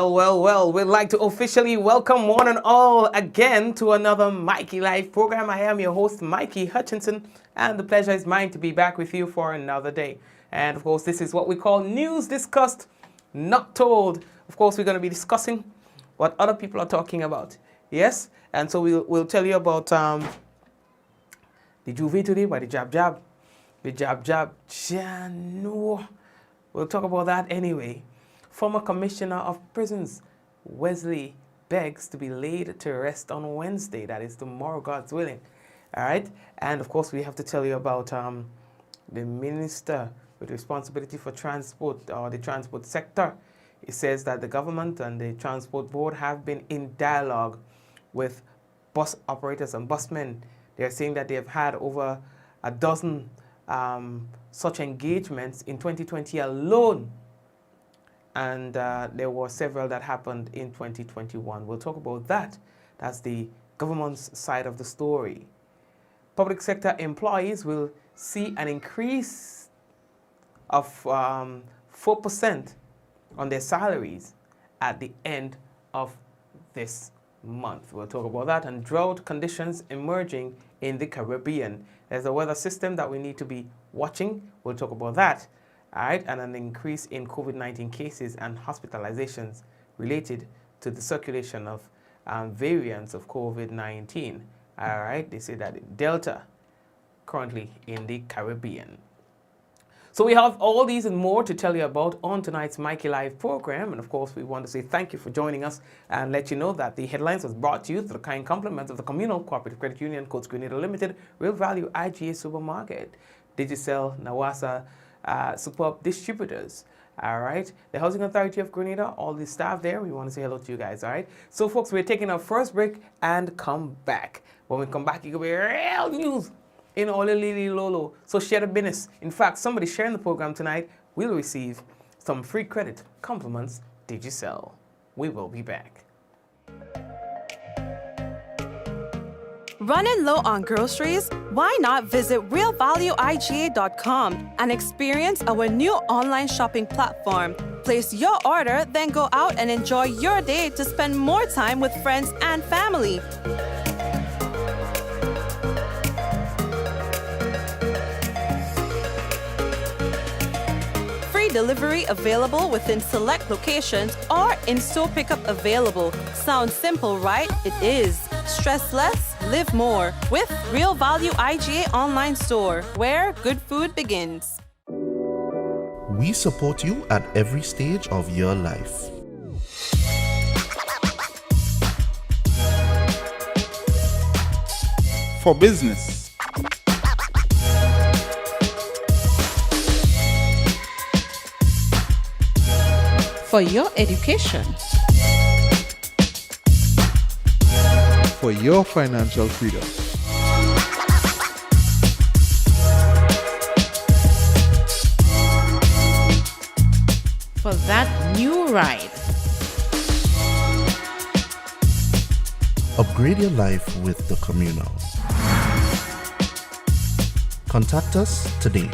Well, we'd like to officially welcome one and all again to another Mikey Live program. I am your host, Mikey Hutchinson, and the pleasure is mine to be back with you for another day. And of course, this is what we call News Discussed, Not Told. Of course, we're going to be discussing what other people are talking about. Yes? And so we'll tell you about the Juve today by the jab. The jab. No. We'll talk about that anyway. Former Commissioner of Prisons, Wesley, begs to be laid to rest on Wednesday. That is tomorrow, God's willing. All right? And, of course, we have to tell you about the minister with responsibility for transport, or the transport sector. It says that the government and the transport board have been in dialogue with bus operators and busmen. They're saying that they have had over a dozen such engagements in 2020 alone. And there were several that happened in 2021. We'll talk about that. That's the government's side of the story. Public sector employees will see an increase of 4% on their salaries at the end of this month. We'll talk about that. And drought conditions emerging in the Caribbean. There's a weather system that we need to be watching. We'll talk about that. All right, and an increase in COVID-19 cases and hospitalizations related to the circulation of variants of COVID-19. All right, they say that Delta currently in the Caribbean. So we have all these and more to tell you about on tonight's Mikey Live program. And of course, we want to say thank you for joining us and let you know that the headlines was brought to you through the kind compliments of the Communal Cooperative Credit Union, Coach Grenada Limited, Real Value IGA Supermarket, Digicel, Nawasa, Superb Distributors. All right, the Housing Authority of Grenada, all the staff there, we want to say hello to you guys. All right, so folks, we're taking our first break and come back. When we come back, it will be real news in Olilili Lolo. So share the business. In fact, somebody sharing the program tonight will receive some free credit compliments Digicel. We will be back. Running low on groceries? Why not visit realvalueiga.com and experience our new online shopping platform? Place your order, then go out and enjoy your day to spend more time with friends and family. Free delivery available within select locations or in-store pickup available. Sounds simple, right? It is. Stress less, live more with Real Value IGA online store, where good food begins. We support you at every stage of your life. For business, for your education, for your financial freedom. for that new ride. Upgrade your life with the Communal. Contact us today.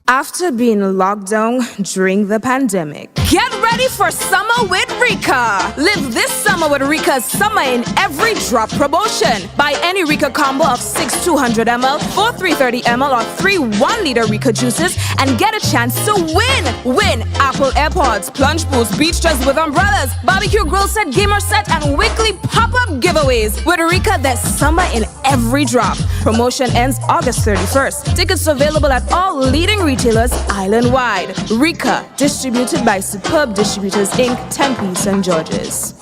After being locked down during the pandemic, get ready for summer with Rika. Live this summer with Rika's Summer in Every Drop promotion. Buy any Rika combo of 6 200ml, 4 330ml, or 3 1-liter Rika juices and get a chance to win. Win Apple AirPods, plunge pools, beach chairs with umbrellas, barbecue grill set, gamer set, and weekly pop-up giveaways. With Rika, there's Summer in Every Drop. Promotion ends August 31st. Tickets available at all leading retailers island-wide. Rika, distributed by Superb Distributors Inc., Tempe, St. George's.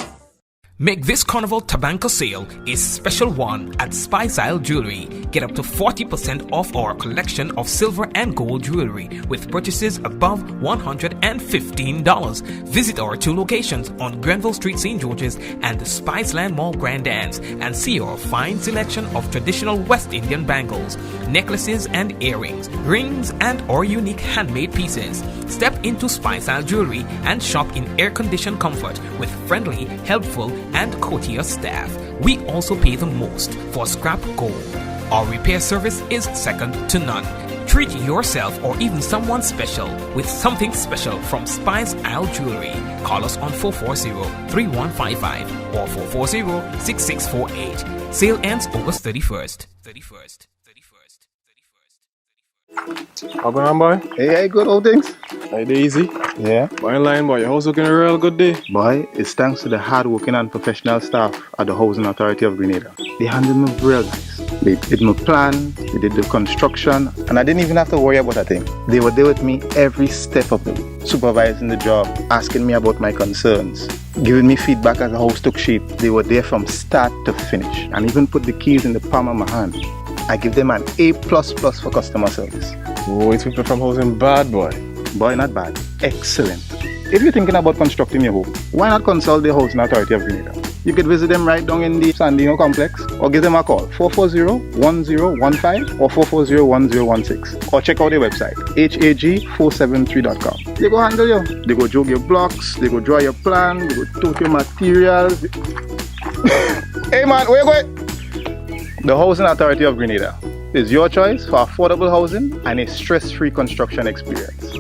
Make this Carnival Tabanco sale a special one at Spice Isle Jewelry. Get up to 40% off our collection of silver and gold jewelry with purchases above $115. Visit our 2 locations on Grenville Street, St. George's and the Spiceland Mall Grand Anse and see our fine selection of traditional West Indian bangles, necklaces and earrings, rings and our unique handmade pieces. Step into Spice Isle Jewelry and shop in air-conditioned comfort with friendly, helpful and courteous staff. We also pay the most for scrap gold. Our repair service is second to none. Treat yourself or even someone special with something special from Spice Isle Jewelry. Call us on 440-3155 or 440-6648. Sale ends August 31st. How going on, boy? Hey, good old things. Hey, they easy. Yeah. Boy, in line, boy. Your house looking a real good day. Boy, it's thanks to the hard-working and professional staff at the Housing Authority of Grenada. They handled me real nice. They did my plan, they did the construction, and I didn't even have to worry about a thing. They were there with me every step of the way, supervising the job, asking me about my concerns, giving me feedback as the house took shape. They were there from start to finish, and even put the keys in the palm of my hand. I give them an A++ for customer service. Oh, it's people from housing bad, boy. Boy, not bad. Excellent. If you're thinking about constructing your home, why not consult the Housing Authority of Grenada? You could visit them right down in the Sandino complex or give them a call 440-1015 or 440-1016 or check out their website hag473.com. They go handle you. They go jog your blocks, they go draw your plan, they go tote your materials. Hey man, where you going? The Housing Authority of Grenada is your choice for affordable housing and a stress-free construction experience.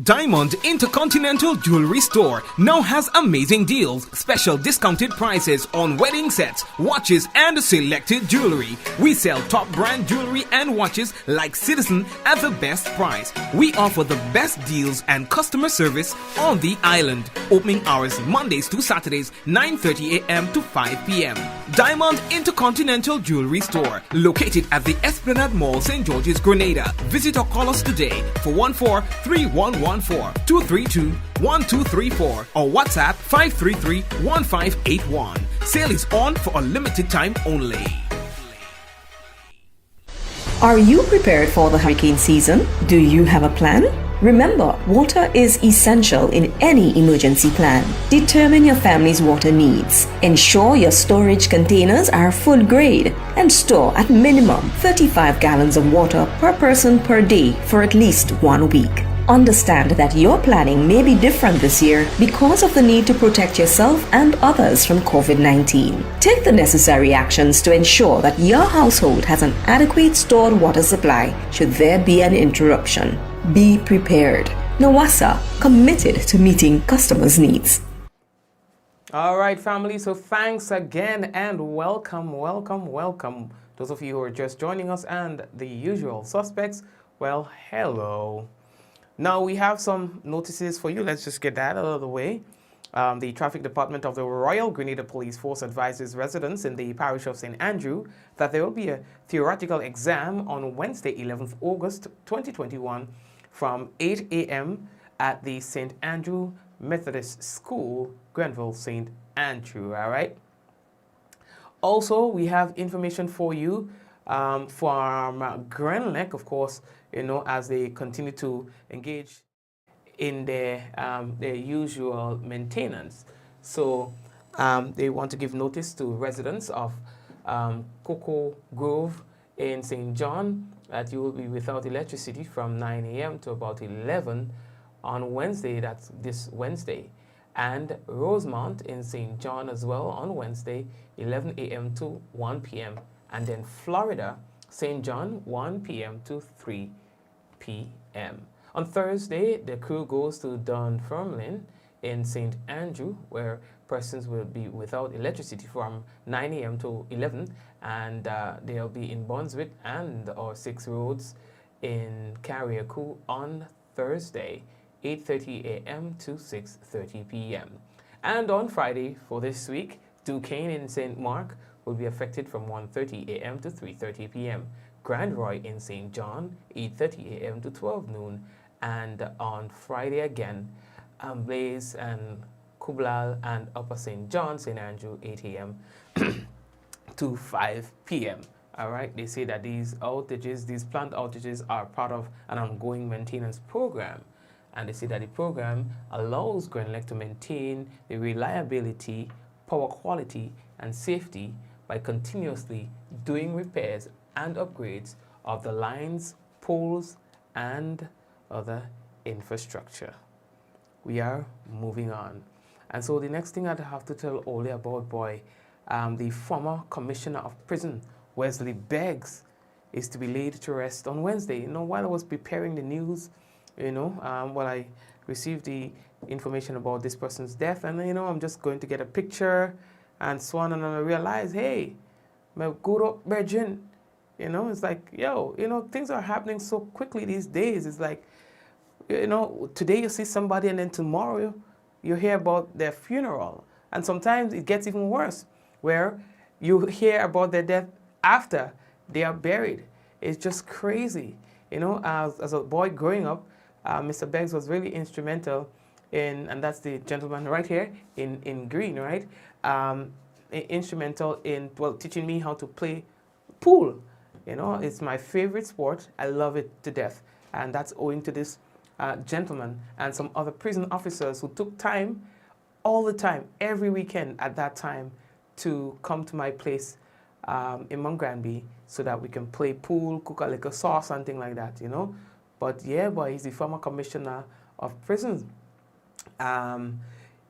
Diamond Intercontinental Jewelry Store now has amazing deals, special discounted prices on wedding sets, watches and selected jewelry. We sell top brand jewelry and watches like Citizen at the best price. We offer the best deals and customer service on the island. Opening hours Mondays to Saturdays 9:30 a.m. to 5 p.m. Diamond Intercontinental Jewelry Store, located at the Esplanade Mall, St. George's, Grenada. Visit or call us today for 14-3114-232-1234 or WhatsApp 533-1581. Sale is on for a limited time only. Are you prepared for the hurricane season? Do you have a plan? Remember, water is essential in any emergency plan. Determine your family's water needs. Ensure your storage containers are food grade and store at minimum 35 gallons of water per person per day for at least 1 week. Understand that your planning may be different this year because of the need to protect yourself and others from COVID-19. Take the necessary actions to ensure that your household has an adequate stored water supply should there be an interruption. Be prepared. NAWASA, committed to meeting customers' needs. All right, family. So thanks again and welcome. Those of you who are just joining us and the usual suspects, well, hello. Now we have some notices for you. Let's just get that out of the way. The Traffic Department of the Royal Grenada Police Force advises residents in the parish of St. Andrew that there will be a theoretical exam on Wednesday, 11th August 2021 from 8 a.m. at the St. Andrew Methodist School, Grenville, St. Andrew, all right? Also, we have information for you from Grenlec, of course, you know, as they continue to engage in their usual maintenance. So they want to give notice to residents of Cocoa Grove in St. John that you will be without electricity from 9 a.m. to about 11 on Wednesday, that's this Wednesday. And Rosemont in St. John as well on Wednesday, 11 a.m. to 1 p.m. And then Florida, St. John, 1 p.m. to 3 p.m. On Thursday, the crew goes to Dunfermline in St. Andrew, where persons will be without electricity from 9 a.m. to 11, and they'll be in Bonswit and or 6 Roads in Carriacou on Thursday, 8:30 a.m. to 6:30 p.m. And on Friday for this week, Duquesne in St. Mark will be affected from 1:30 a.m. to 3:30 p.m. Grand Roy in St. John, 8:30 a.m. to 12 noon. And on Friday again, Blaze and Kublal and Upper St. John, St. Andrew, 8 a.m. to 5 p.m. All right, they say that these outages, these plant outages are part of an ongoing maintenance program. And they say that the program allows Grenlec to maintain the reliability, power quality, and safety by continuously doing repairs and upgrades of the lines, poles, and other infrastructure. We are moving on. And so the next thing I'd have to tell Ole about, boy, the former commissioner of prison, Wesley, begs is to be laid to rest on Wednesday. While I was preparing the news, while I received the information about this person's death, and I'm just going to get a picture and so on, and I realized, hey, my good up virgin, it's like, things are happening so quickly these days. It's like, today you see somebody and then tomorrow you hear about their funeral. And sometimes it gets even worse, where you hear about their death after they are buried. It's just crazy. As a boy growing up, Mr. Beggs was really instrumental in, and that's the gentleman right here in green, right? Instrumental in, teaching me how to play pool. It's my favorite sport. I love it to death. And that's owing to this gentleman and some other prison officers who took time, all the time, every weekend at that time, to come to my place in Mount Granby so that we can play pool, cook a little sauce, something like that, But yeah, boy, he's the former commissioner of prisons.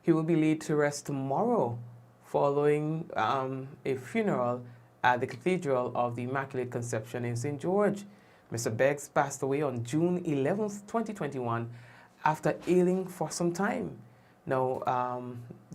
He will be laid to rest tomorrow following a funeral at the Cathedral of the Immaculate Conception in St. George. Mr. Beggs passed away on June 11th, 2021, after ailing for some time. Now,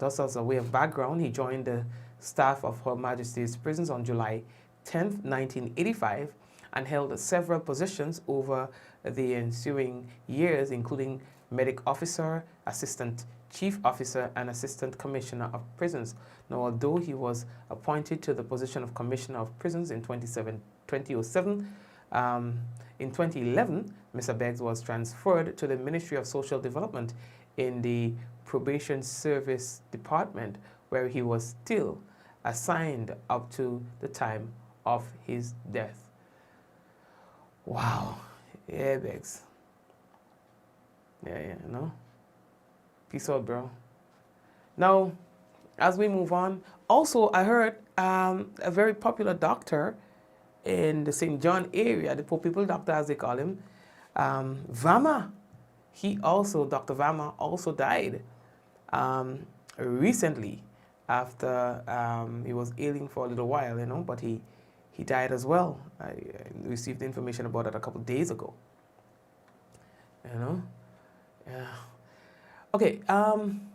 just as a way of background, he joined the staff of Her Majesty's Prisons on July 10th, 1985, and held several positions over the ensuing years, including medic officer, assistant chief officer, and assistant commissioner of prisons. Now, although he was appointed to the position of commissioner of prisons in 2007, in 2011, Mr. Beggs was transferred to the Ministry of Social Development in the Probation Service Department, where he was still assigned up to the time of his death. Wow. Yeah, Beggs. Yeah, Peace out, bro. Now, as we move on, also I heard a very popular doctor in the St. John area, the poor people doctor as they call him, Vama. Dr. Vama also died recently after he was ailing for a little while, but he died as well. I received information about that a couple of days ago. Yeah. Okay, on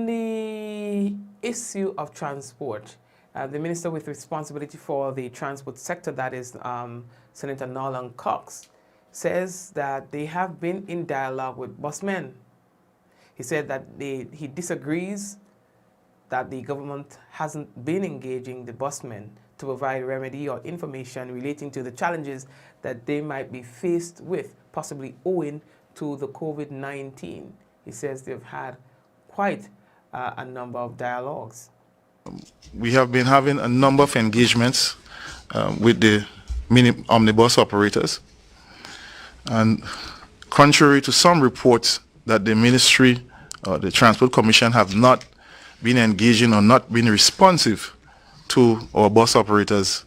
the issue of transport, the minister with responsibility for the transport sector, that is Senator Nolan Cox, says that they have been in dialogue with Busmen. He said that he disagrees that the government hasn't been engaging the Busmen to provide remedy or information relating to the challenges that they might be faced with, possibly owing to the COVID-19. He says they've had quite a number of dialogues. We have been having a number of engagements with the mini omnibus operators, and contrary to some reports that the ministry or the Transport Commission have not been engaging or not been responsive to our bus operators,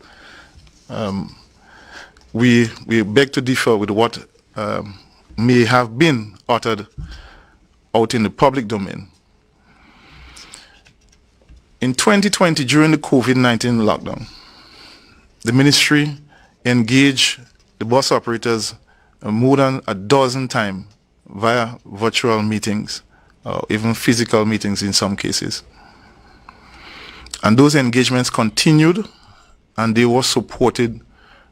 we beg to differ with what may have been uttered out in the public domain. In 2020, during the COVID-19 lockdown, the ministry engaged the bus operators more than a dozen times via virtual meetings, or even physical meetings in some cases. And those engagements continued, and they were supported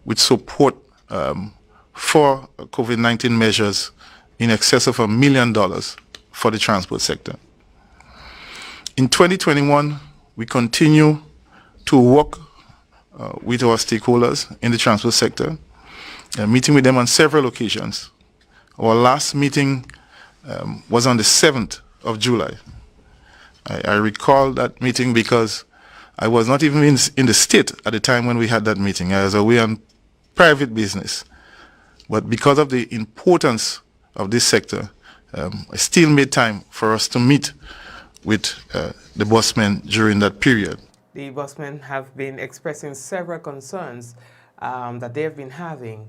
with support for COVID-19 measures in excess of $1 million for the transport sector. In 2021, we continue to work with our stakeholders in the transport sector, meeting with them on several occasions. Our last meeting was on the 7th of July. I recall that meeting because I was not even in the state at the time when we had that meeting. I was away on private business. But because of the importance of this sector, I still made time for us to meet with the busmen during that period. The busmen have been expressing several concerns that they've been having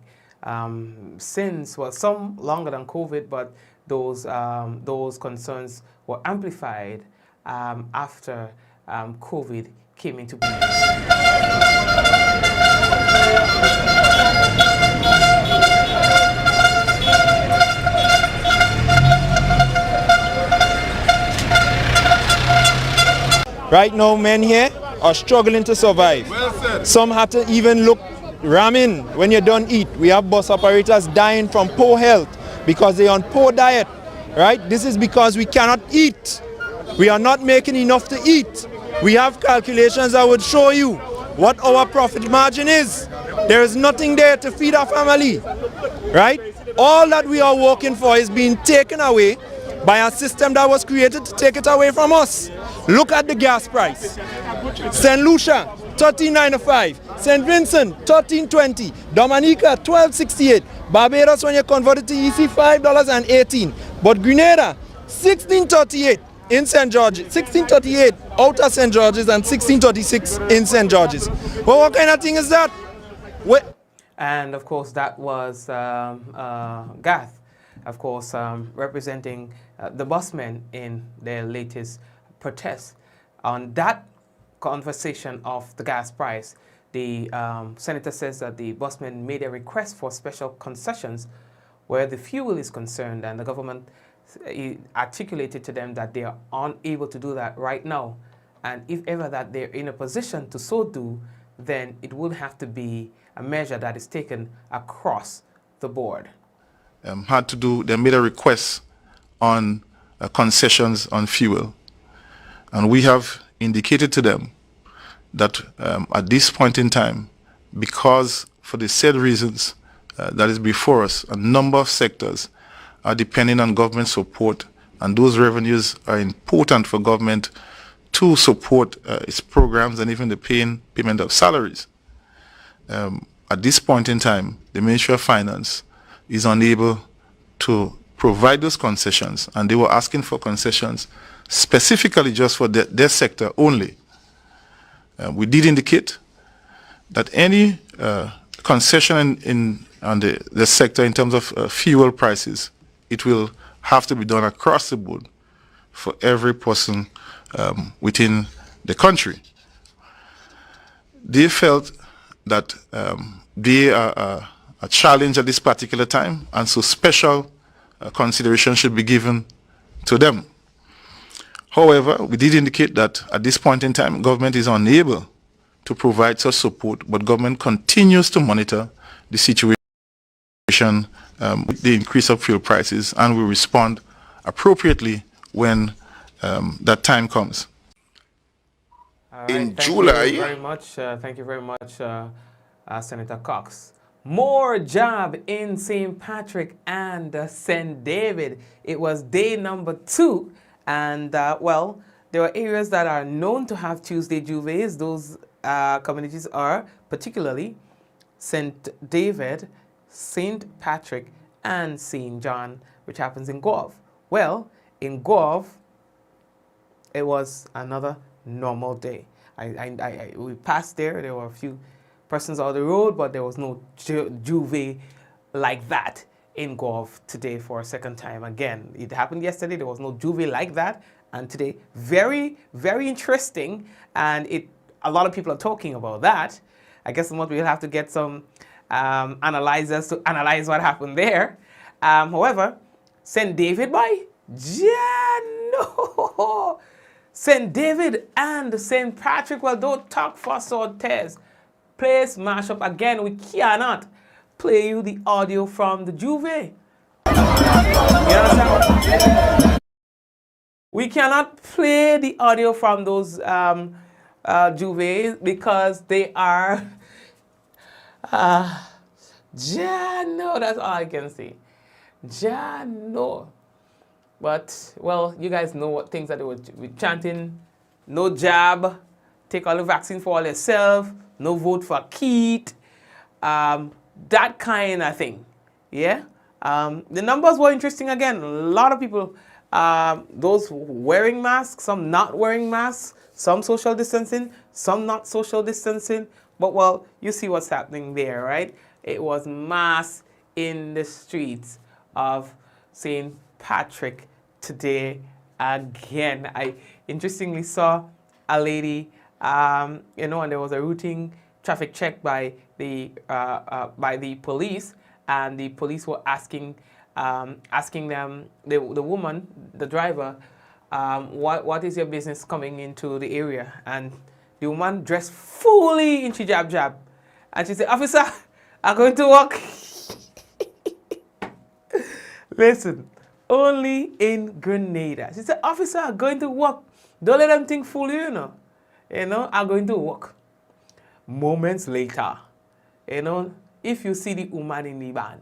since, well, some longer than COVID, but those concerns were amplified after COVID came into being. Right now, men here are struggling to survive. Some have to even look ramen when you don't eat. We have bus operators dying from poor health because they're on poor diet, right? This is because we cannot eat. We are not making enough to eat. We have calculations that would show you what our profit margin is. There is nothing there to feed our family, right? All that we are working for is being taken away by a system that was created to take it away from us. Look at the gas price. St. Lucia, $13.95. St. Vincent, $13.20. Dominica, $12.68. Barbados, when you convert it to EC, $5.18. But Grenada, $16.38 in St. George's, $16.38 outer St. George's, and $16.36 in St. George's. Well, what kind of thing is that? And of course, that was Gath, of course, representing the busmen in their latest protest. On that conversation of the gas price, the senator says that the busmen made a request for special concessions where the fuel is concerned, and the government articulated to them that they are unable to do that right now. And if ever that they're in a position to so do, then it will have to be a measure that is taken across the board. They made a request on concessions on fuel. And we have indicated to them that at this point in time, because for the said reasons that is before us, a number of sectors are depending on government support, and those revenues are important for government to support its programs and even the payment of salaries. At this point in time, the Ministry of Finance is unable to provide those concessions, and they were asking for concessions specifically just for their sector only. We did indicate that any concession on the sector in terms of fuel prices, it will have to be done across the board for every person within the country. They felt that they are a challenge at this particular time, and so special consideration should be given to them. However, we did indicate that at this point in time, government is unable to provide such support, but government continues to monitor the situation with the increase of fuel prices, and will respond appropriately when that time comes. Right, thank you very much, Senator Cox. More job in St. Patrick and St. David. It was day number 2, and well, there are areas that are known to have Tuesday Juves. Those communities are particularly St. David, St. Patrick, and St. John, which happens in Gove. Well, in Gove, it was another normal day. We passed there were a few persons on the road, but there was no Juve like that in Gove today for a second time. Again, it happened yesterday, there was no Juve like that, and today, very, very interesting, and a lot of people are talking about that. I guess we'll have to get some analyzers to analyze what happened there. However, St. David, boy, yeah, no. St. David and St. Patrick, well, don't talk fuss or tears. Place mashup again. We cannot play you the audio from the Juve. You understand? We cannot play the audio from those Juves because they are no, that's all I can say. No. But, well, you guys know what things that they were chanting. No jab, take all the vaccine for all yourself, no vote for Keith, that kind of thing, yeah? The numbers were interesting again. A lot of people, those wearing masks, some not wearing masks, some social distancing, some not social distancing. But, well, you see what's happening there, right? It was mass in the streets of St. Patrick today again. I interestingly saw a lady, and there was a routing traffic check by the police, and the police were asking them, the woman, the driver, what is your business coming into the area? And the woman dressed fully in hijab, and she said, "Officer, I'm going to work." Listen, only in Grenada. She said, "Officer, I'm going to work. Don't let them think fool you, you know, I'm going to work." Moments later, you know, if you see the woman in the van,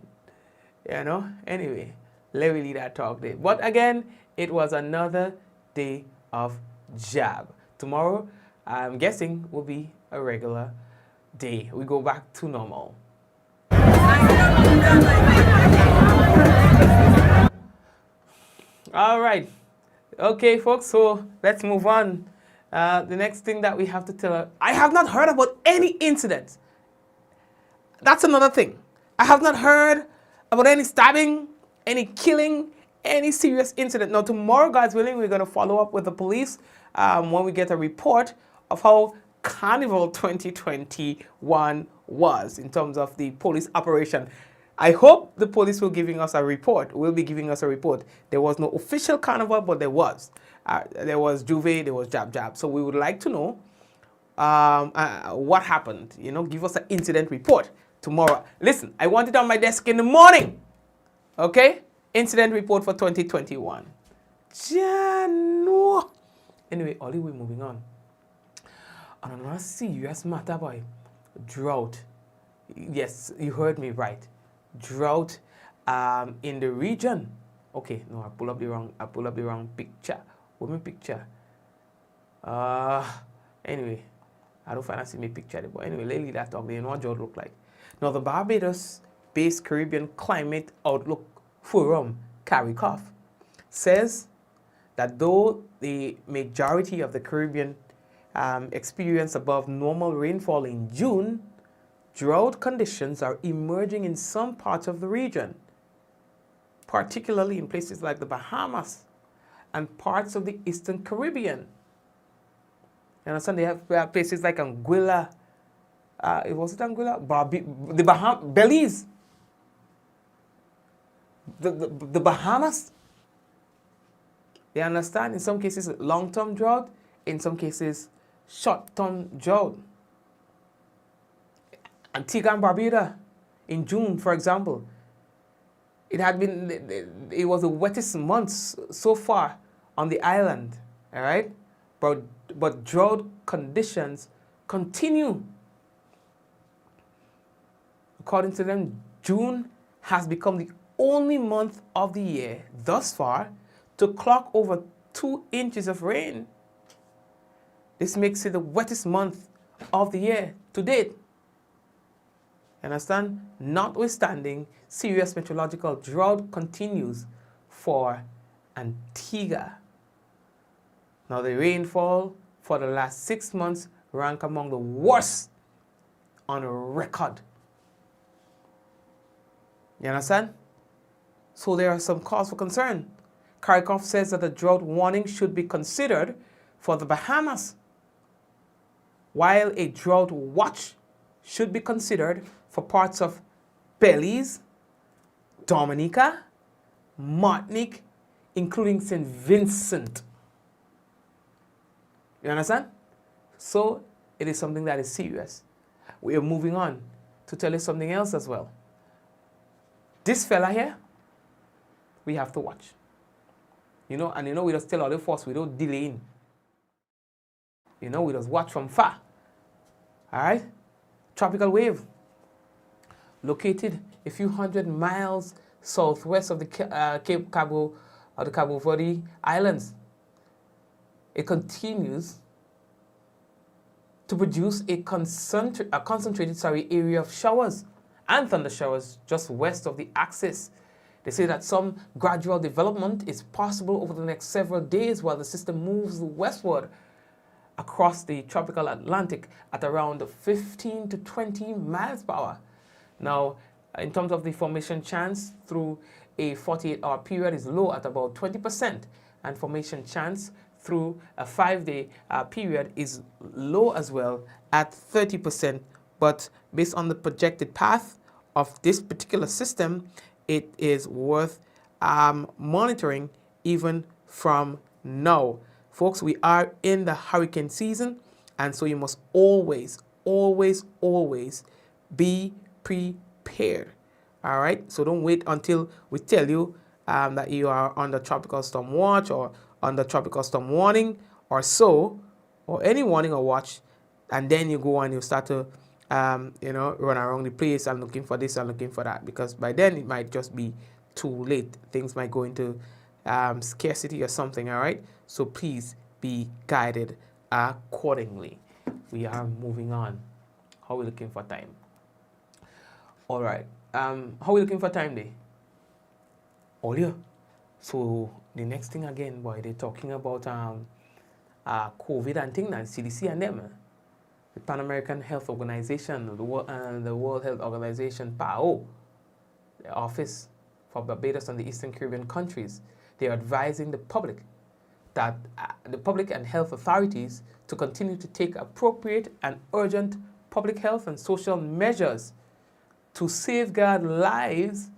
you know, anyway, let me leave that talk there. But again, it was another day of jab. Tomorrow, I'm guessing, will be a regular day. We go back to normal. All right. Okay, folks, so let's move on. The next thing that we have to tell her, I have not heard about any incidents. That's another thing. I have not heard about any stabbing, any killing, any serious incident. Now, tomorrow, God's willing, we're going to follow up with the police when we get a report of how Carnival 2021 was in terms of the police operation. I hope the police will be giving us a report. There was no official carnival, but there was. There was Juve, there was Jab. So we would like to know what happened. You know, give us an incident report tomorrow. Listen, I want it on my desk in the morning. Okay? Incident report for 2021. Jano. Anyway, Ollie, we're moving on. On another serious matter, boy. Drought. Yes, you heard me right. Drought in the region. Okay, no, I pull up the wrong picture. What my picture? Anyway, I don't find I see my picture there, but anyway, lately that talk, you know what drought look like. Now, the Barbados-based Caribbean Climate Outlook Forum, CARICOF, says that though the majority of the Caribbean experience above normal rainfall in June, drought conditions are emerging in some parts of the region, particularly in places like the Bahamas and parts of the Eastern Caribbean. You understand? They have places like Anguilla. Was it Anguilla? Belize. The Bahamas. They understand? In some cases, long-term drought. In some cases, short-term drought. Antigua and Barbuda, in June, for example, it was the wettest month so far on the island, all right? But drought conditions continue. According to them, June has become the only month of the year thus far to clock over 2 inches of rain. This makes it the wettest month of the year to date. Understand? Notwithstanding, serious meteorological drought continues for Antigua. Now, the rainfall for the last 6 months rank among the worst on record. You understand? So there are some cause for concern. CARICOF says that the drought warning should be considered for the Bahamas, while a drought watch should be considered for parts of Belize, Dominica, Martinique, including St. Vincent. You understand? So it is something that is serious. We are moving on to tell you something else as well. This fella here, we have to watch. You know, and you know we just tell all the force, we don't delay in. You know, we just watch from far. All right? Tropical wave. Located a few hundred miles southwest of the Cape Cabo, or the Cabo Verde Islands. It continues to produce a concentrated area of showers and thunder showers just west of the axis. They say that some gradual development is possible over the next several days while the system moves westward across the tropical Atlantic at around 15 to 20 miles per hour. Now, in terms of the formation chance through a 48-hour period is low at about 20%, and formation chance through a 5-day period is low as well at 30% but based on the projected path of this particular system, it is worth monitoring even from now. Folks, we are in the hurricane season, and so you must always, always, always be prepared. All right, so don't wait until we tell you that you are under tropical storm watch or under tropical storm warning or so, or any warning or watch, and then you go and you start to run around the place and looking for this and looking for that, because by then it might just be too late. Things might go into scarcity or something. All right, so please be guided accordingly. We are moving on. How are we looking for time? All right. How are we looking for time day? Oh yeah. So the next thing again, boy, they're talking about COVID and thing, and CDC and them. The Pan American Health Organization, the World Health Organization, PAO, the Office for Barbados and the Eastern Caribbean countries, they are advising the public that the public and health authorities to continue to take appropriate and urgent public health and social measures to safeguard lives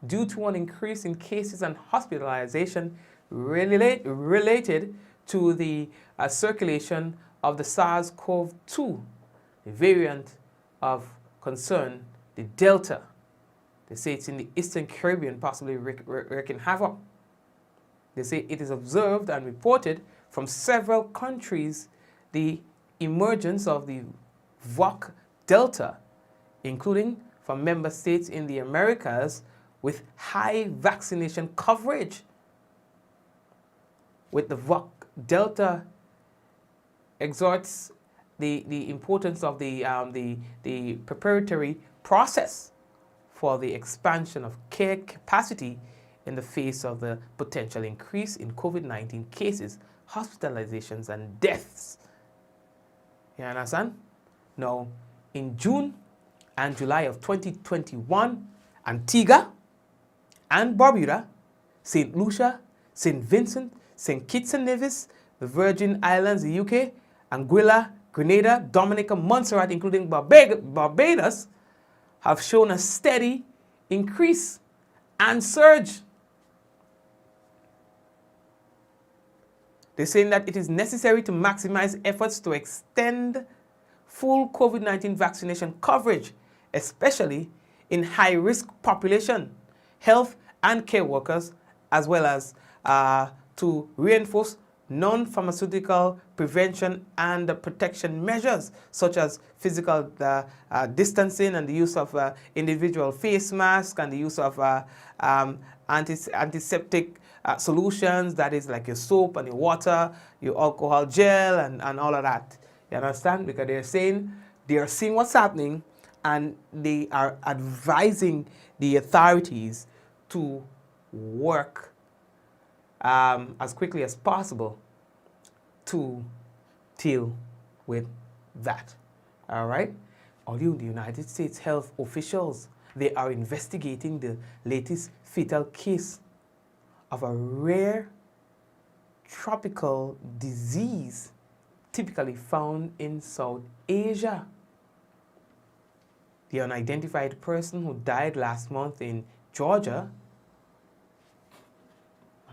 due to an increase in cases and hospitalization related to the circulation of the SARS-CoV-2, the variant of concern, the Delta. They say it's in the Eastern Caribbean, possibly wreaking havoc. They say it is observed and reported from several countries the emergence of the VOC Delta, including from member states in the Americas with high vaccination coverage. With the VOC Delta exhorts the importance of the preparatory process for the expansion of care capacity in the face of the potential increase in COVID-19 cases, hospitalizations, and deaths. You understand? Now, in June and July of 2021, Antigua and Barbuda, St. Lucia, St. Vincent, St. Kitts and Nevis, the Virgin Islands, the UK, Anguilla, Grenada, Dominica, Montserrat, including Barbados, have shown a steady increase and surge. They're saying that it is necessary to maximize efforts to extend full COVID-19 vaccination coverage, especially in high-risk population, health and care workers, as well as to reinforce non-pharmaceutical prevention and protection measures, such as physical distancing and the use of individual face masks and the use of antiseptic solutions, that is like your soap and your water, your alcohol gel and all of that. You understand? Because they are seeing what's happening, and they are advising the authorities to work as quickly as possible to deal with that. All right? Although the United States health officials, they are investigating the latest fatal case of a rare tropical disease typically found in South Asia. The unidentified person who died last month in Georgia.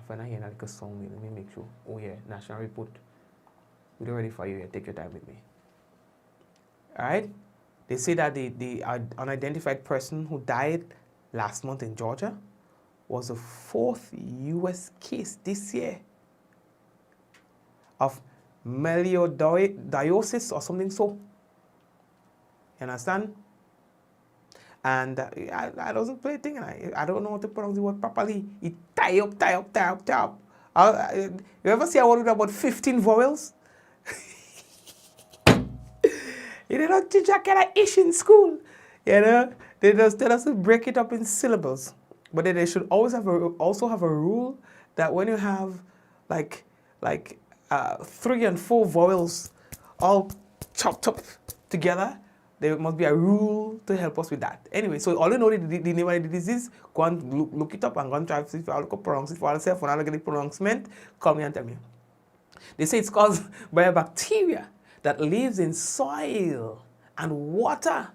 Let me make sure. Oh yeah, National Report. We're ready for you here. Take your time with me. All right? They say that the unidentified person who died last month in Georgia was the 4th U.S. case this year of melioidosis or something so. You understand? And I wasn't play thing, and I don't know how to pronounce the word properly. It tie up. You ever see a word with about 15 vowels? You did not teach that kind of ish in school. You know, they just tell us to break it up in syllables. But then they should always also have a rule that when you have like 3 and 4 vowels all chopped up together, there must be a rule to help us with that. Anyway, so all you know the name of the disease, go and look it up and go and try to see if I can pronounce it for yourself. When I look at the pronouncement, come here and tell me. They say it's caused by a bacteria that lives in soil and water.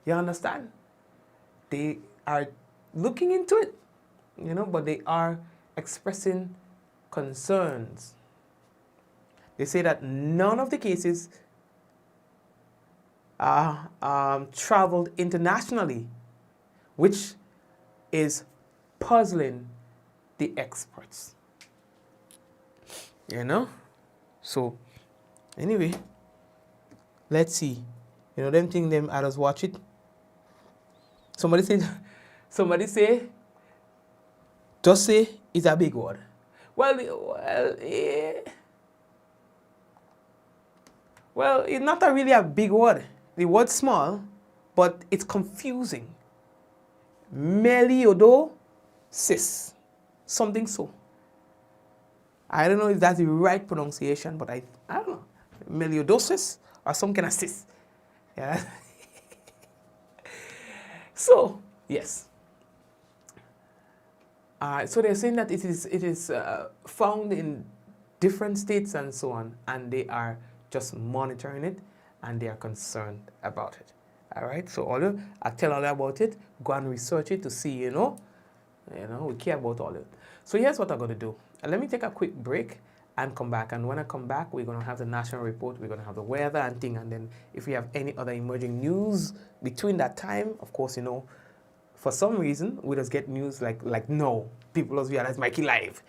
You understand? They are looking into it, but they are expressing concerns. They say that none of the cases traveled internationally, which is puzzling the experts. So anyway, let's see. Them think them others watch it. Somebody say, just say it's a big word. Well, it's not really a big word. The word's small, but it's confusing. Melioidosis, something so. I don't know if that's the right pronunciation, but I don't know. Melioidosis or some kind of cyst. Yeah. So, yes. So they're saying that it is found in different states and so on, and they are just monitoring it, and they are concerned about it. All right. So I tell all about it. Go and research it to see. We care about all of it. So here's what I'm going to do. Let me take a quick break and come back. And when I come back, we're going to have the national report. We're going to have the weather and thing. And then if we have any other emerging news between that time, of course, for some reason, we just get news like no, people just realize Mikey live.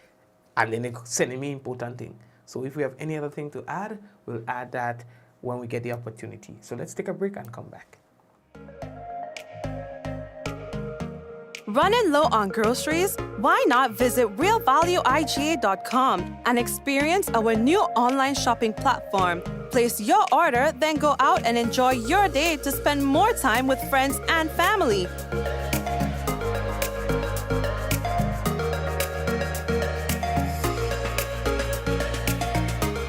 And then they're sending me important thing. So if we have any other thing to add, we'll add that when we get the opportunity. So let's take a break and come back. Running low on groceries? Why not visit realvalueiga.com and experience our new online shopping platform? Place your order, then go out and enjoy your day to spend more time with friends and family.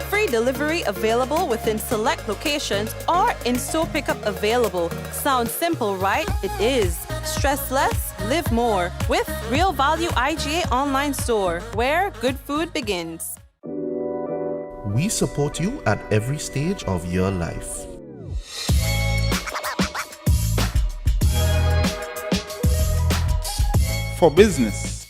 Free delivery available within select locations or in-store pickup available. Sounds simple, right? It is. Stress less, live more with Real Value IGA online store, where good food begins. We support you at every stage of your life. For business.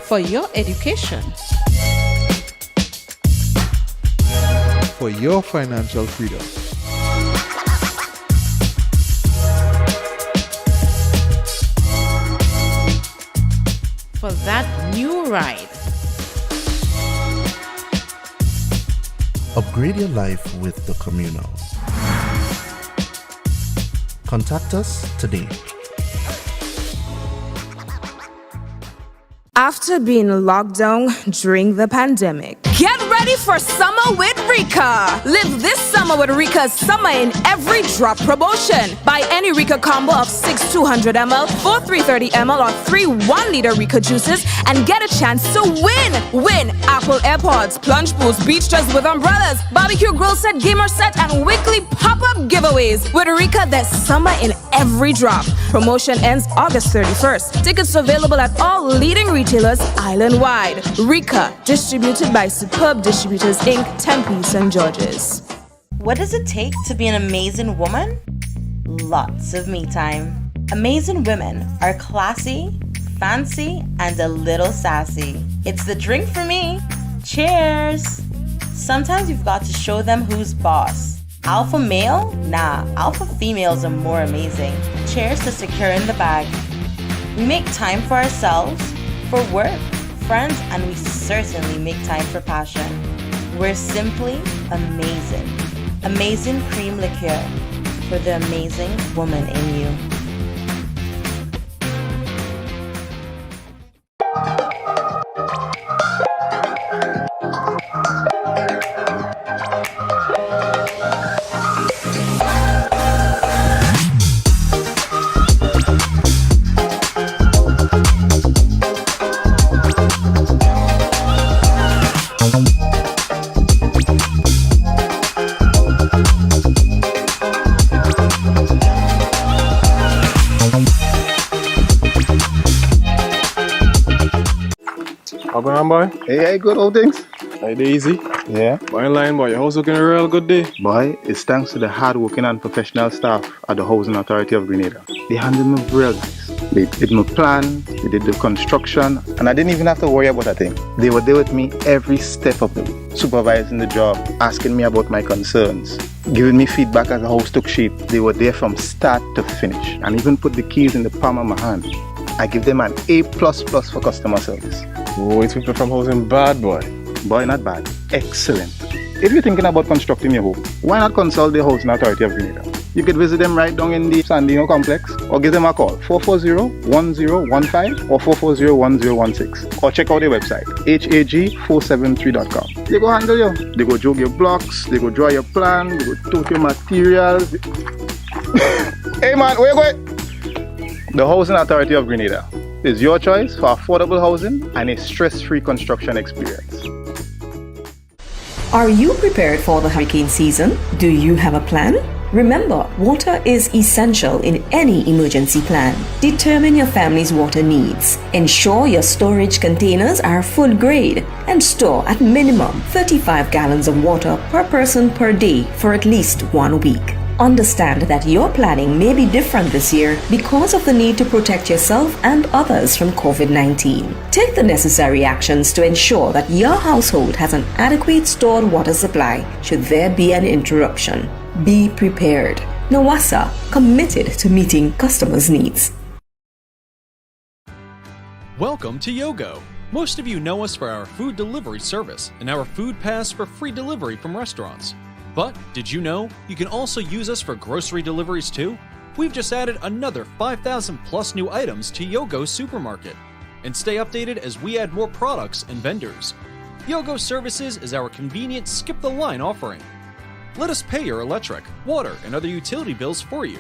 For your education. For your financial freedom. For that new ride. Upgrade your life with the Communal. Contact us today. After being locked down during the pandemic, get ready for summer with Rika. Live this summer with Rika's Summer in Every Drop promotion. Buy any Rika combo of 6 200ml, 4 330ml, or 3 1-liter Rika juices and get a chance to win. Win Apple AirPods, plunge pools, beach chairs with umbrellas, barbecue grill set, gamer set, and weekly pop-up giveaways. With Rika, there's summer in every drop. Promotion ends August 31st. Tickets available at all leading retailers island-wide. Rika, distributed by Superb Distributors Inc., Tempe, St. George's. What does it take to be an amazing woman? Lots of me time. Amazing women are classy, fancy, and a little sassy. It's the drink for me. Cheers! Sometimes you've got to show them who's boss. Alpha male? Nah, alpha females are more amazing. Cheers to securing the bag. We make time for ourselves, for work, friends, and we certainly make time for passion. We're simply amazing. Amazing cream liqueur for the amazing woman in you. How going on, boy? Hey, good old things. Hey, they easy. Yeah. Boy, in line, boy. Your house looking a real good day. Boy, it's thanks to the hardworking and professional staff at the Housing Authority of Grenada. They handled me real nice. They did my plan, they did the construction, and I didn't even have to worry about a thing. They were there with me every step of the way, supervising the job, asking me about my concerns, giving me feedback as the house took shape. They were there from start to finish, and even put the keys in the palm of my hand. I give them an A++ for customer service. Oh, it's people from housing bad, boy. Boy, not bad. Excellent. If you're thinking about constructing your home, why not consult the Housing Authority of Grenada? You could visit them right down in the Sandino complex, or give them a call 440-1015 or 440-1016, or check out their website hag473.com. They go handle you. They go jog your blocks, they go draw your plan, they go tote your materials. Hey man, where you going? The Housing Authority of Grenada is your choice for affordable housing and a stress-free construction experience. Are you prepared for the hurricane season? Do you have a plan? Remember, water is essential in any emergency plan. Determine your family's water needs. Ensure your storage containers are food grade and store at minimum 35 gallons of water per person per day for at least 1 week. Understand that your planning may be different this year because of the need to protect yourself and others from COVID-19. Take the necessary actions to ensure that your household has an adequate stored water supply should there be an interruption. Be prepared. NAWASA, committed to meeting customers' needs. Welcome to Yogo. Most of you know us for our food delivery service and our food pass for free delivery from restaurants. But did you know you can also use us for grocery deliveries too? We've just added another 5,000 plus new items to Yogo Supermarket. And stay updated as we add more products and vendors. Yogo Services is our convenient skip the line offering. Let us pay your electric, water, and other utility bills for you.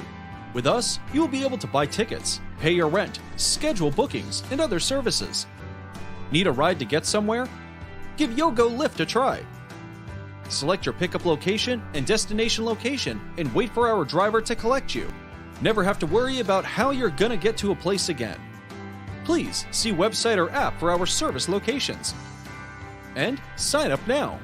With us, you will be able to buy tickets, pay your rent, schedule bookings, and other services. Need a ride to get somewhere? Give Yogo Lyft a try. Select your pickup location and destination location and wait for our driver to collect you. Never have to worry about how you're gonna get to a place again. Please see website or app for our service locations. And sign up now.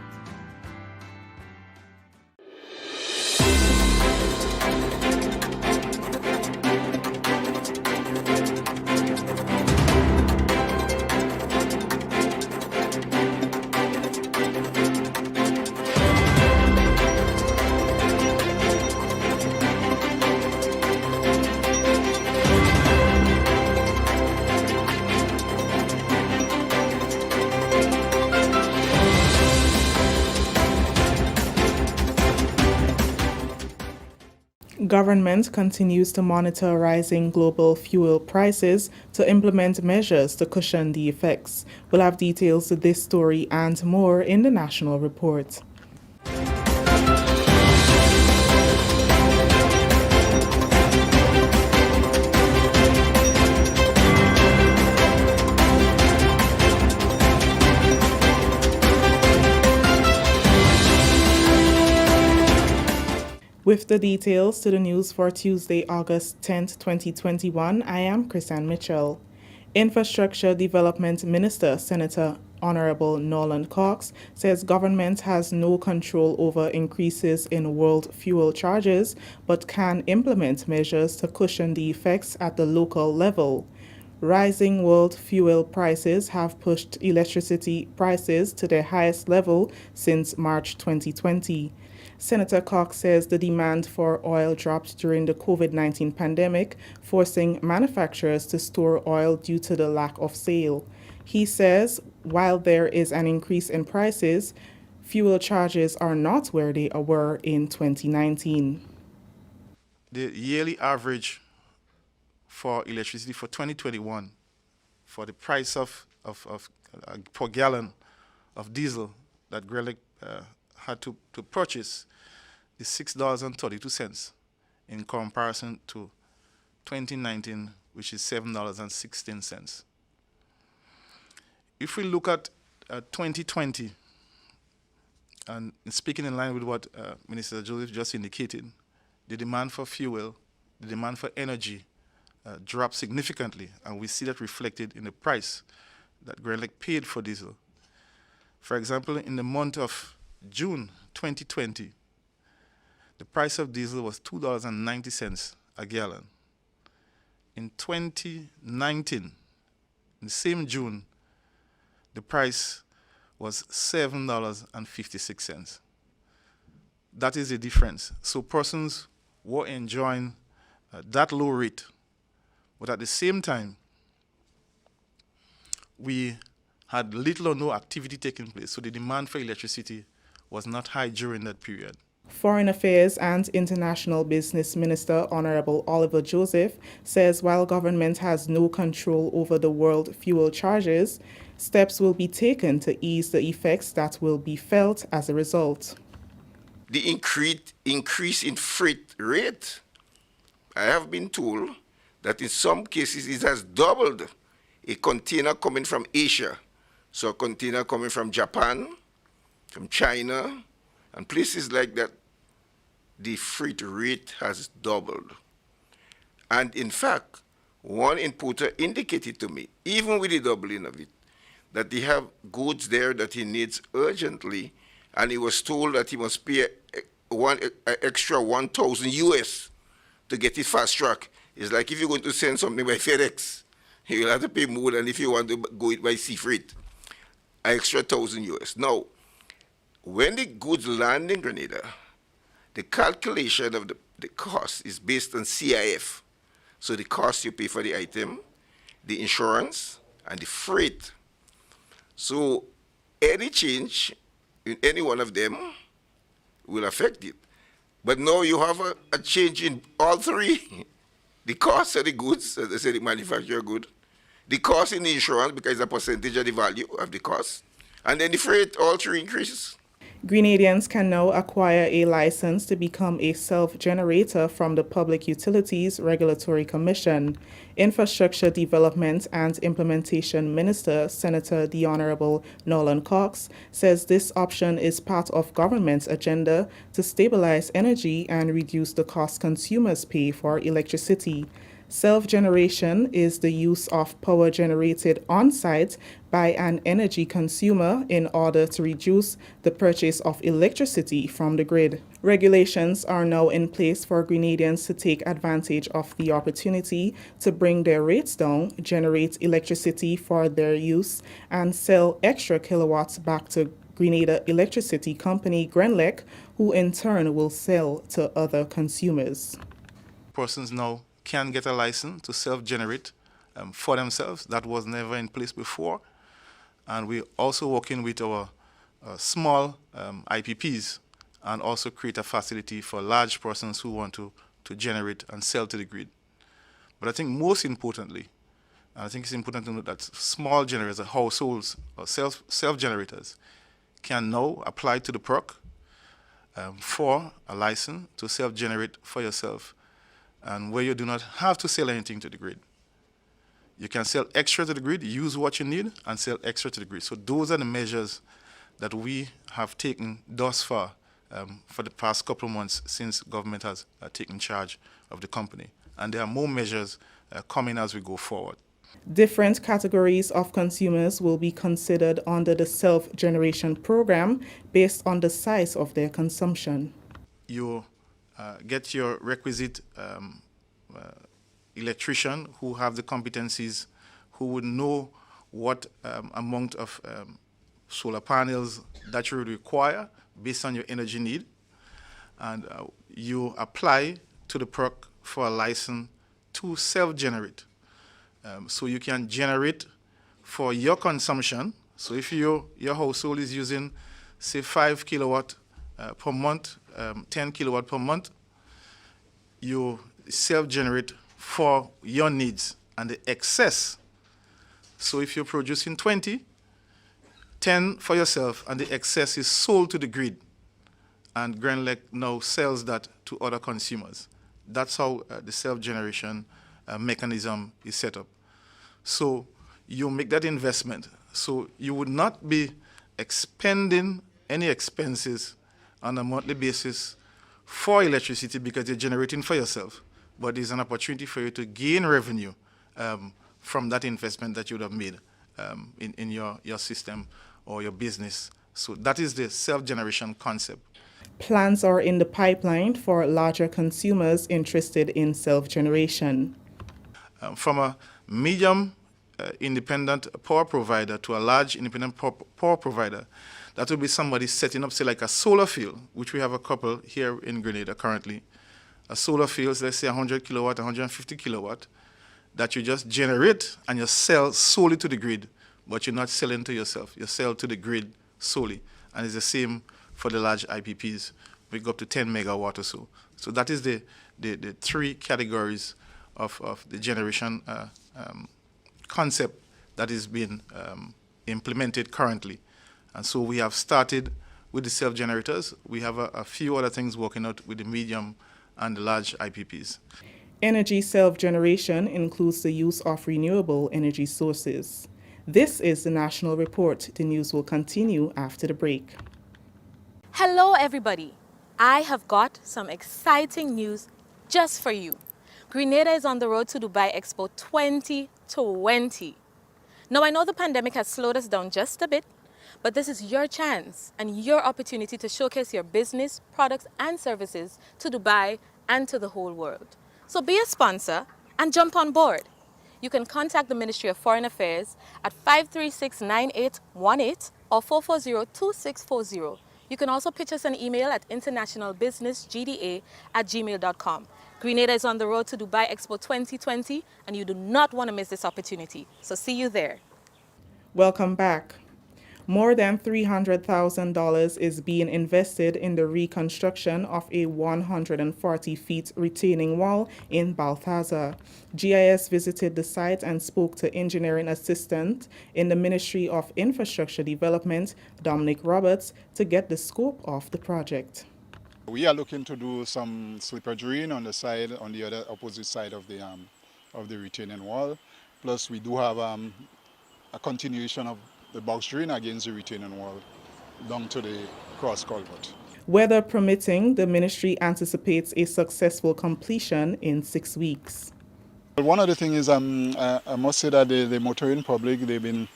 Government continues to monitor rising global fuel prices to implement measures to cushion the effects. We'll have details to this story and more in the National Report. With the details to the news for Tuesday, August 10th, 2021, I am Chrisanne Mitchell. Infrastructure Development Minister, Senator Honorable Norland Cox, says government has no control over increases in world fuel charges, but can implement measures to cushion the effects at the local level. Rising world fuel prices have pushed electricity prices to their highest level since March 2020. Senator Cox says the demand for oil dropped during the COVID-19 pandemic, forcing manufacturers to store oil due to the lack of sale. He says while there is an increase in prices, fuel charges are not where they were in 2019. The yearly average for electricity for 2021 for the price of per gallon of diesel that Grelic had to purchase is $6.32 in comparison to 2019, which is $7.16. If we look at 2020, and speaking in line with what Minister Joseph just indicated, the demand for fuel, the demand for energy dropped significantly, and we see that reflected in the price that Grenlec paid for diesel. For example, in the month of June 2020, the price of diesel was $2.90 a gallon. In 2019, in the same June, the price was $7.56. That is the difference. So persons were enjoying that low rate, but at the same time, we had little or no activity taking place, so the demand for electricity was not high during that period. Foreign Affairs and International Business Minister Honorable Oliver Joseph says while government has no control over the world fuel charges, steps will be taken to ease the effects that will be felt as a result. The increase in freight rate, I have been told that in some cases it has doubled. A container coming from Asia, so a container coming from Japan, from China, and places like that, the freight rate has doubled. And in fact, one importer indicated to me, even with the doubling of it, that they have goods there that he needs urgently, and he was told that he must pay extra 1,000 US to get it fast track. It's like if you're going to send something by FedEx, you will have to pay more than if you want to go it by sea freight, an extra 1,000 US. Now, when the goods land in Grenada, the calculation of the cost is based on CIF. So the cost you pay for the item, the insurance, and the freight. So any change in any one of them will affect it. But now you have a change in all three. The cost of the goods, as I said, the manufacturer good, the cost in the insurance, because it's a percentage of the value of the cost, and then the freight, all three increases. Grenadians can now acquire a license to become a self-generator from the Public Utilities Regulatory Commission. Infrastructure Development and Implementation Minister, Senator the Honorable Nolan Cox, says this option is part of government's agenda to stabilize energy and reduce the cost consumers pay for electricity. Self-generation is the use of power generated on-site by an energy consumer in order to reduce the purchase of electricity from the grid. Regulations are now in place for Grenadians to take advantage of the opportunity to bring their rates down, generate electricity for their use, and sell extra kilowatts back to Grenada Electricity Company, Grenlec, who in turn will sell to other consumers. Persons now can get a license to self-generate for themselves. That was never in place before. And we're also working with our small IPPs and also create a facility for large persons who want to generate and sell to the grid. But I think most importantly, and I think it's important to note that small generators, households, or self-generators can now apply to the PROC for a license to self-generate for yourself, and where you do not have to sell anything to the grid. You can sell extra to the grid, use what you need, and sell extra to the grid. So those are the measures that we have taken thus far for the past couple of months since government has taken charge of the company. And there are more measures coming as we go forward. Different categories of consumers will be considered under the self-generation program based on the size of their consumption. You get your requisite electrician who have the competencies, who would know what amount of solar panels that you would require based on your energy need. And you apply to the PROC for a license to self-generate. So you can generate for your consumption. So if your household is using, say, 5 kilowatt per month, 10 kilowatt per month, you self-generate for your needs and the excess. So if you're producing 20, 10 for yourself, and the excess is sold to the grid, and Grenlec now sells that to other consumers. That's how the self-generation mechanism is set up. So you make that investment. So you would not be expending any expenses on a monthly basis for electricity because you're generating for yourself, but there's an opportunity for you to gain revenue from that investment that you would have made in your system or your business. So that is the self-generation concept. Plans are in the pipeline for larger consumers interested in self-generation. From a medium independent power provider to a large independent power provider, that will be somebody setting up, say, like a solar field, which we have a couple here in Grenada currently. A solar field, let's say 100 kilowatt, 150 kilowatt, that you just generate and you sell solely to the grid, but you're not selling to yourself. You sell to the grid solely. And it's the same for the large IPPs. We go up to 10 megawatt or so. So that is the three categories of the generation concept that is being implemented currently. And so we have started with the self-generators. We have a few other things working out with the medium and the large IPPs. Energy self-generation includes the use of renewable energy sources. This is the National Report. The news will continue after the break. Hello everybody. I have got some exciting news just for you. Grenada is on the road to Dubai Expo 2020. Now I know the pandemic has slowed us down just a bit, but this is your chance and your opportunity to showcase your business, products and services to Dubai and to the whole world. So be a sponsor and jump on board. You can contact the Ministry of Foreign Affairs at 536-9818 or 440-2640. You can also pitch us an email at internationalbusinessgda@gmail.com. Grenada is on the road to Dubai Expo 2020 and you do not want to miss this opportunity. So see you there. Welcome back. More than $300,000 is being invested in the reconstruction of a 140 feet retaining wall in Balthazar. GIS visited the site and spoke to engineering assistant in the Ministry of Infrastructure Development, Dominic Roberts, to get the scope of the project. We are looking to do some slipper drain on the side, on the other opposite side of the retaining wall. Plus, we do have a continuation of the box drain against the retaining wall down to the cross culvert. Weather permitting, the ministry anticipates a successful completion in 6 weeks. One of the things is I must say that the motoring public, they've been,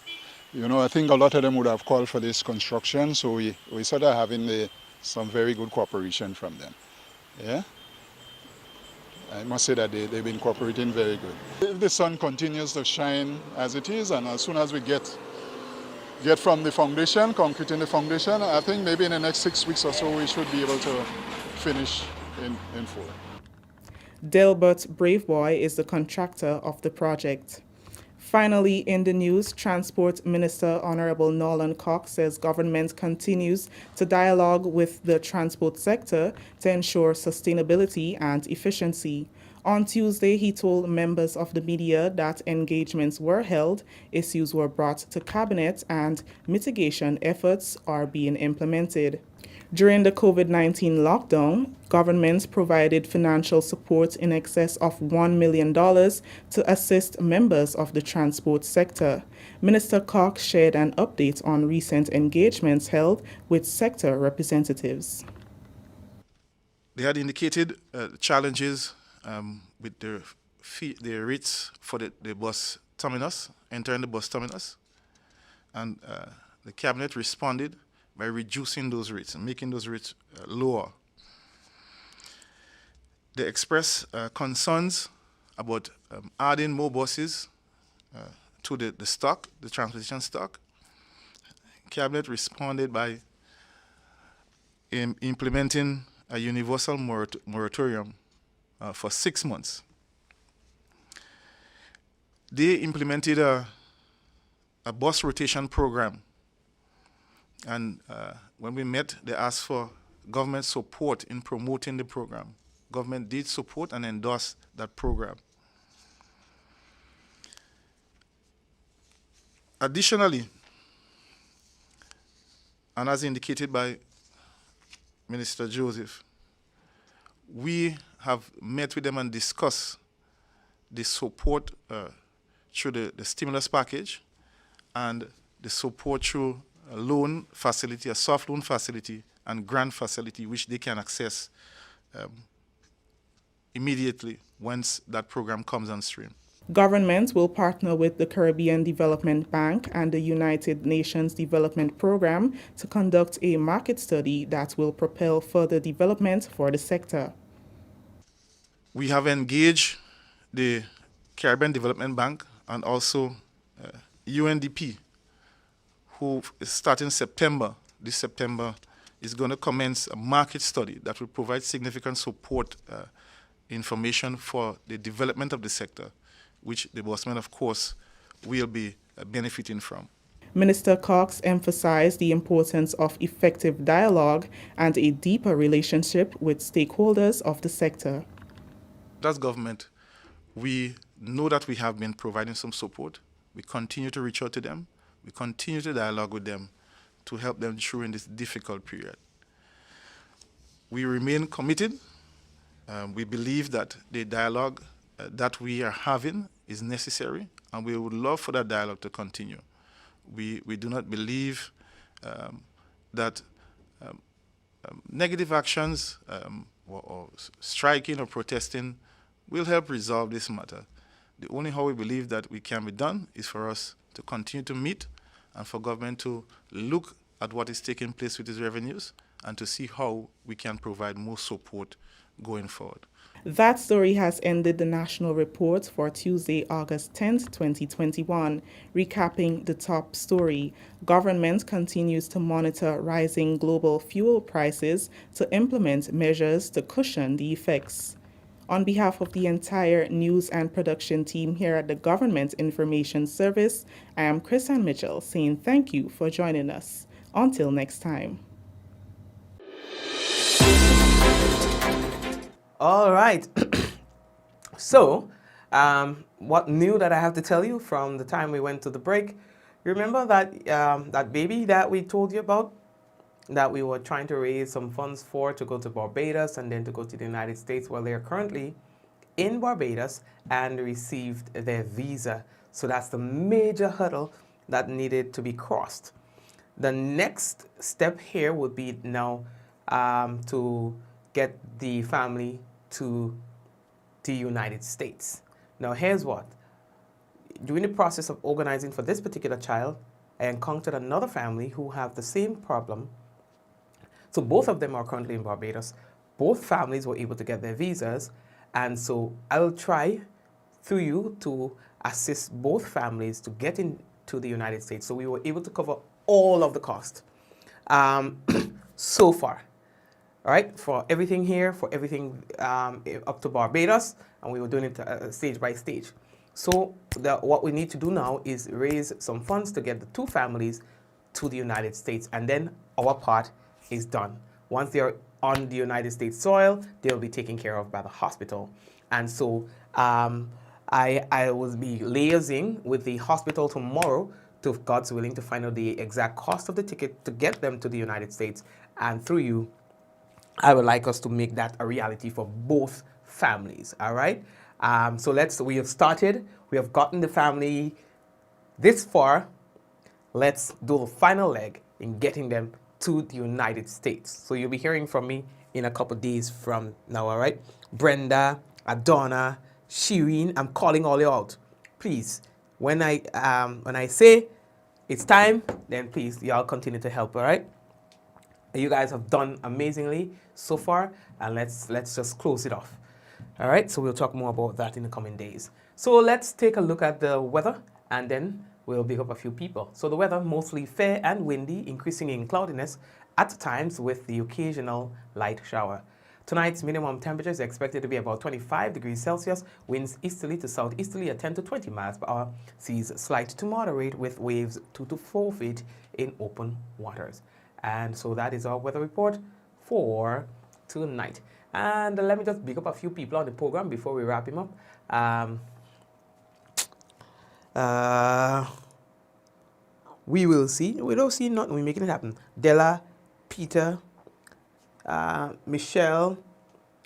I think a lot of them would have called for this construction, so we sort of having some very good cooperation from them. Yeah? I must say that they've been cooperating very good. If the sun continues to shine as it is, and as soon as we get from the foundation, concrete in the foundation, I think maybe in the next 6 weeks or so we should be able to finish in full. Delbert Braveboy is the contractor of the project. Finally, in the news, Transport Minister Honorable Nolan Cox says government continues to dialogue with the transport sector to ensure sustainability and efficiency. On Tuesday, he told members of the media that engagements were held, issues were brought to cabinet, and mitigation efforts are being implemented. During the COVID-19 lockdown, governments provided financial support in excess of $1 million to assist members of the transport sector. Minister Cox shared an update on recent engagements held with sector representatives. They had indicated challenges with the rates for the bus terminus, entering the bus terminus, and the cabinet responded by reducing those rates and making those rates lower. They expressed concerns about adding more buses to the stock, the transportation stock. Cabinet responded by implementing a universal moratorium for 6 months. They implemented a bus rotation program. And when we met, they asked for government support in promoting the program. Government did support and endorse that program. Additionally, and as indicated by Minister Joseph, we have met with them and discussed the support through the stimulus package and the support through a loan facility, a soft loan facility, and grant facility, which they can access immediately once that program comes on stream. Government will partner with the Caribbean Development Bank and the United Nations Development Program to conduct a market study that will propel further development for the sector. We have engaged the Caribbean Development Bank and also UNDP, who is starting September. This September is going to commence a market study that will provide significant support information for the development of the sector, which the Busmen, of course, will be benefiting from. Minister Cox emphasized the importance of effective dialogue and a deeper relationship with stakeholders of the sector. As government, we know that we have been providing some support. We continue to reach out to them. We continue to dialogue with them to help them during this difficult period. We remain committed. We believe that the dialogue that we are having is necessary, and we would love for that dialogue to continue. We do not believe that negative actions or striking or protesting will help resolve this matter. The only how we believe that we can be done is for us to continue to meet and for government to look at what is taking place with its revenues and to see how we can provide more support going forward. That story has ended the national report for Tuesday, August 10th, 2021. Recapping the top story, government continues to monitor rising global fuel prices to implement measures to cushion the effects. On behalf of the entire news and production team here at the Government Information Service, I am Chrisann Mitchell saying thank you for joining us. Until next time. All right. So, what new that I have to tell you from the time we went to the break? You remember that that baby that we told you about, that we were trying to raise some funds for to go to Barbados and then to go to the United States? Well, they're currently in Barbados and received their visa. So that's the major hurdle that needed to be crossed. The next step here would be now to get the family to the United States. Now, here's what. During the process of organizing for this particular child, I encountered another family who have the same problem. So both of them are currently in Barbados. Both families were able to get their visas. And so I will try through you to assist both families to get into the United States. So we were able to cover all of the cost so far. All right, for everything here, for everything up to Barbados, and we were doing it stage by stage. So what we need to do now is raise some funds to get the two families to the United States, and then our part is done. Once they're on the United States soil, they'll be taken care of by the hospital. And so I will be liaising with the hospital tomorrow, to, if God's willing, to find out the exact cost of the ticket to get them to the United States. And through you, I would like us to make that a reality for both families, all right? So we have started. We have gotten the family this far. Let's do the final leg in getting them to the United States. So you'll be hearing from me in a couple days from now, all right? Brenda, Adonna, Shireen, I'm calling all you out. Please, when I say it's time, then please, y'all continue to help, all right? You guys have done amazingly so far, and let's just close it off. All right, so we'll talk more about that in the coming days. So let's take a look at the weather, and then we'll pick up a few people. So the weather, mostly fair and windy, increasing in cloudiness at times with the occasional light shower. Tonight's minimum temperature is expected to be about 25 degrees Celsius, winds easterly to southeasterly at 10 to 20 miles per hour, seas slight to moderate with waves 2 to 4 feet in open waters. And so that is our weather report for tonight. And let me just pick up a few people on the program before we wrap him up. We will see. We don't see nothing. We're making it happen. Della, Peter, Michelle,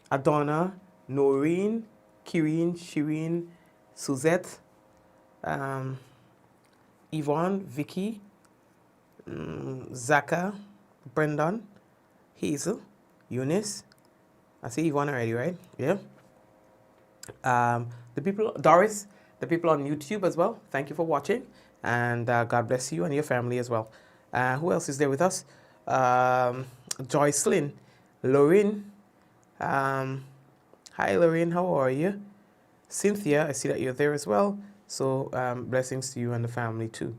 Adonna, Noreen, Kireen, Shireen, Suzette, Yvonne, Vicky, Zaka, Brendan, Hazel, Eunice. I see Yvonne already, right? Yeah. The people, Doris, The people on YouTube as well, thank you for watching. And God bless you and your family as well. Who else is there with us? Joycelyn, Lorraine. Hi, Lorraine, how are you? Cynthia, I see that you're there as well. So blessings to you and the family too.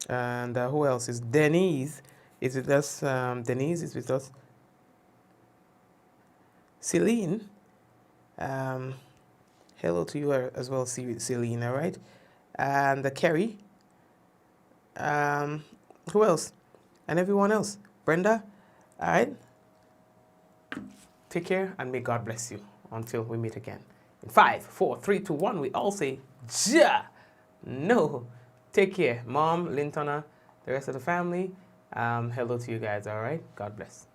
And who else is Denise is with us? Denise is with us. Celine, hello to you as well, Celine, all right? And Kerry, who else? And everyone else. Brenda, all right? Take care and may God bless you until we meet again. In 5, 4, 3, 2, 1, we all say, Ja! No. Take care. Mom, Lintona, the rest of the family. Hello to you guys, all right? God bless.